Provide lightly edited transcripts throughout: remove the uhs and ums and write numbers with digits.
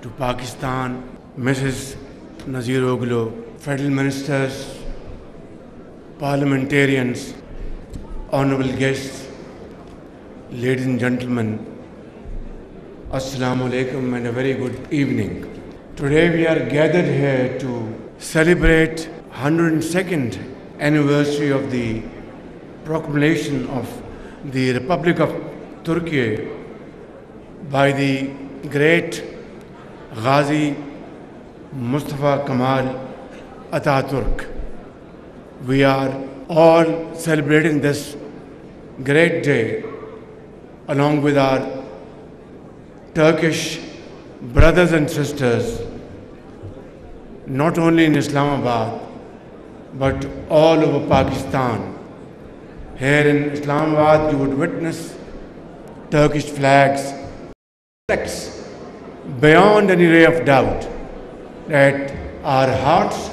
to Pakistan, Mrs. Nazir Oglo, federal ministers, parliamentarians, honorable guests, ladies and gentlemen, Assalamu alaikum and a very good evening. Today we are gathered here to celebrate 102nd anniversary of the proclamation of the Republic of Turkey by the great Ghazi Mustafa Kemal Atatürk. We are all celebrating this great day along with our Turkish brothers and sisters, not only in Islamabad, but all over Pakistan. Here in Islamabad, you would witness Turkish flags. Beyond any ray of doubt that our hearts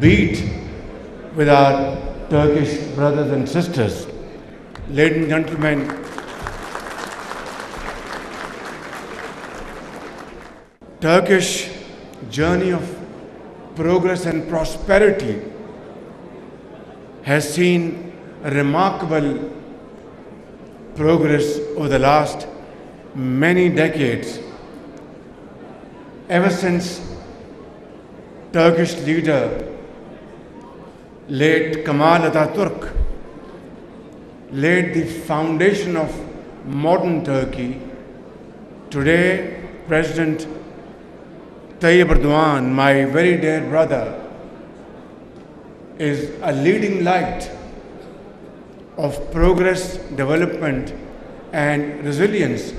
beat with our Turkish brothers and sisters. Ladies and gentlemen, Turkish journey of progress and prosperity has seen remarkable progress over the last many decades. Ever since Turkish leader late Kemal Atatürk laid the foundation of modern Turkey, today President Tayyip Erdogan, my very dear brother, is a leading light of progress, development and resilience,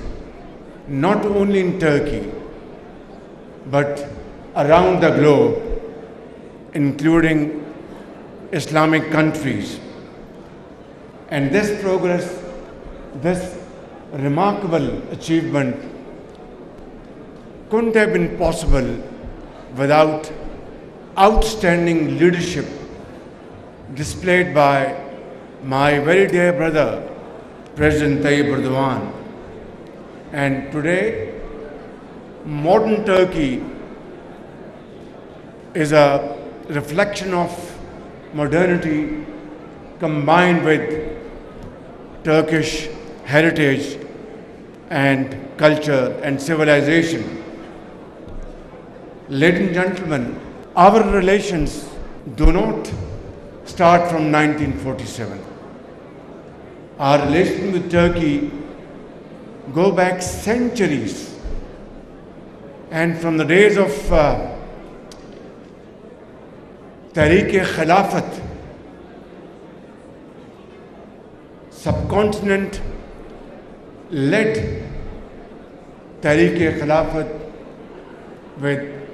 not only in Turkey, but around the globe, including Islamic countries. And this progress, this remarkable achievement couldn't have been possible without outstanding leadership displayed by my very dear brother, President Tayyip Erdogan. And today, modern Turkey is a reflection of modernity combined with Turkish heritage and culture and civilization. Ladies and gentlemen, our relations do not start from 1947. Our relations with Turkey go back centuries. And from the days of Tariq-e-Khilafat, subcontinent led Tariq-e-Khilafat with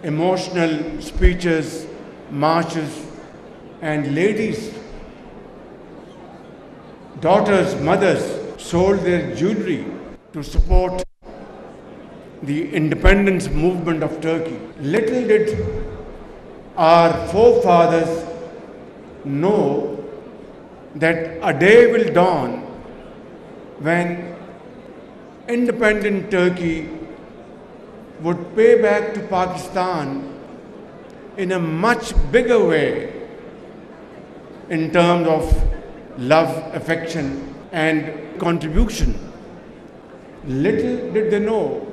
emotional speeches, marches, and ladies, daughters, mothers sold their jewelry to support the independence movement of Turkey. Little did our forefathers know that a day will dawn when independent Turkey would pay back to Pakistan in a much bigger way in terms of love, affection, and contribution. Little did they know,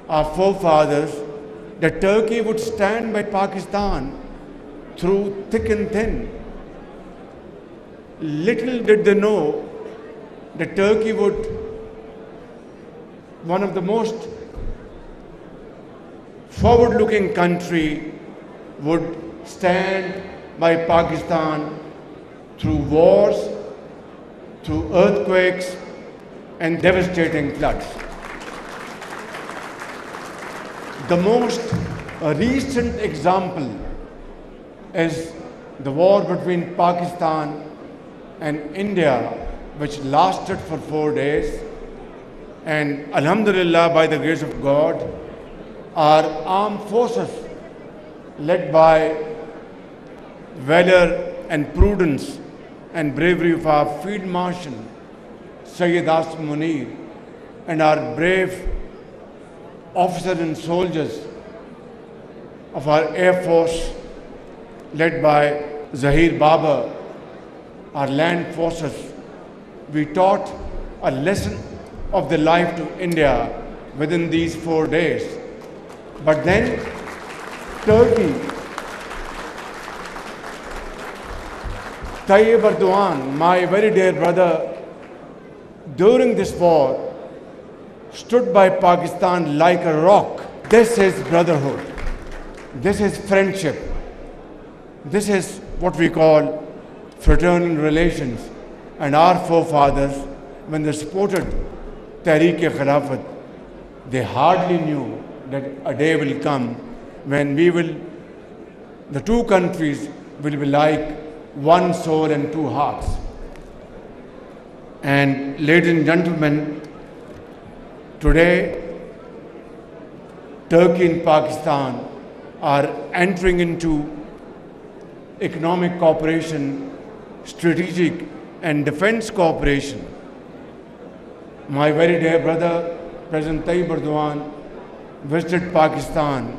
our forefathers, that Turkey would stand by Pakistan through thick and thin. Little did they know that Turkey would, one of the most forward-looking country, would stand by Pakistan through wars, through earthquakes and devastating floods. The most recent example is the war between Pakistan and India, which lasted for 4 days. And Alhamdulillah, by the grace of God, our armed forces, led by valor and prudence and bravery of our Field Marshal, Sayyid Munir, and our brave officers and soldiers of our Air Force, led by Zahir Baba, our land forces, we taught a lesson of the life to India within these 4 days. But then Turkey, Tayyip Erdogan, my very dear brother, during this war, stood by Pakistan like a rock. This is brotherhood. This is friendship. This is what we call fraternal relations. And our forefathers, when they supported Tehreek-e-Khilafat, they hardly knew that a day will come when the two countries will be like one soul and two hearts. And ladies and gentlemen, today Turkey and Pakistan are entering into economic cooperation, strategic and defense cooperation. My very dear brother, President Tayyip Erdogan, visited Pakistan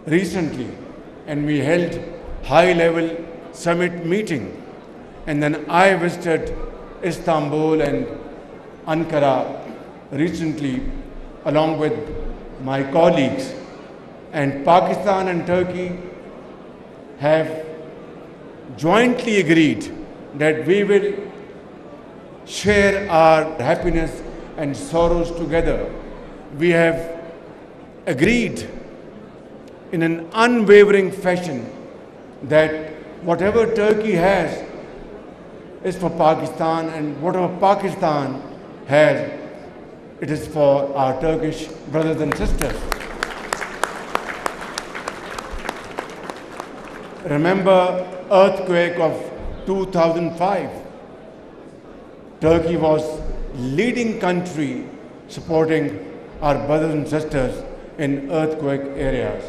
recently, and we held high-level summit meeting. And then I visited Istanbul and Ankara recently, along with my colleagues. And Pakistan and Turkey have jointly agreed that we will share our happiness and sorrows together. We have agreed in an unwavering fashion that whatever Turkey has is for Pakistan, and whatever Pakistan has, it is for our Turkish brothers and sisters. Remember earthquake of 2005. Turkey was leading country supporting our brothers and sisters in earthquake areas.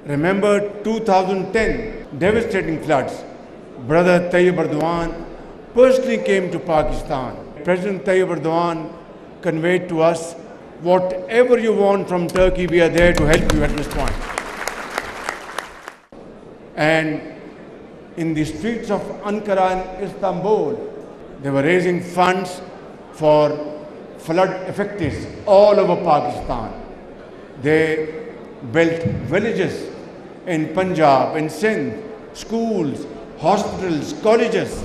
Remember 2010 devastating floods. Brother Tayyip Erdogan personally came to Pakistan. President Tayyip Erdogan conveyed to us, whatever you want from Turkey, we are there to help you at this point. And in the streets of Ankara and Istanbul, they were raising funds for flood affectees all over Pakistan. They built villages in Punjab, in Sindh, schools, hospitals, colleges.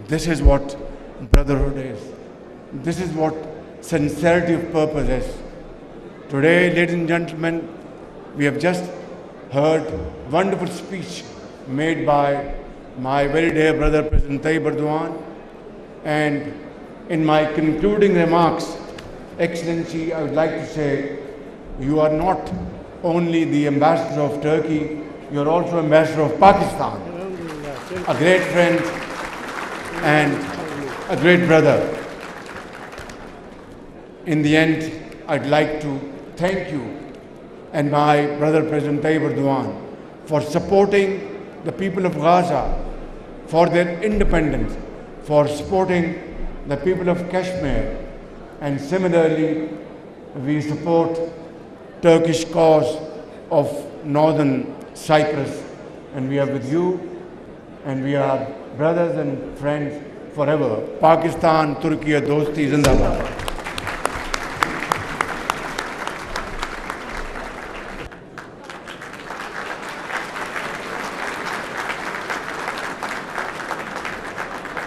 This is what brotherhood is. This is what sincerity of purpose is. Today, ladies and gentlemen, we have just heard wonderful speech made by my very dear brother, President Tayyip Erdogan. And in my concluding remarks, Excellency, I would like to say, you are not only the ambassador of Turkey, you are also ambassador of Pakistan, a great friend and a great brother. In the end, I'd like to thank you and my brother President Tayyip Erdogan for supporting the people of Gaza for their independence, for supporting the people of Kashmir, and similarly we support Turkish cause of northern Cyprus, and we are with you, and we are brothers and friends forever. Pakistan, Turkey, Dosti, Zindabad.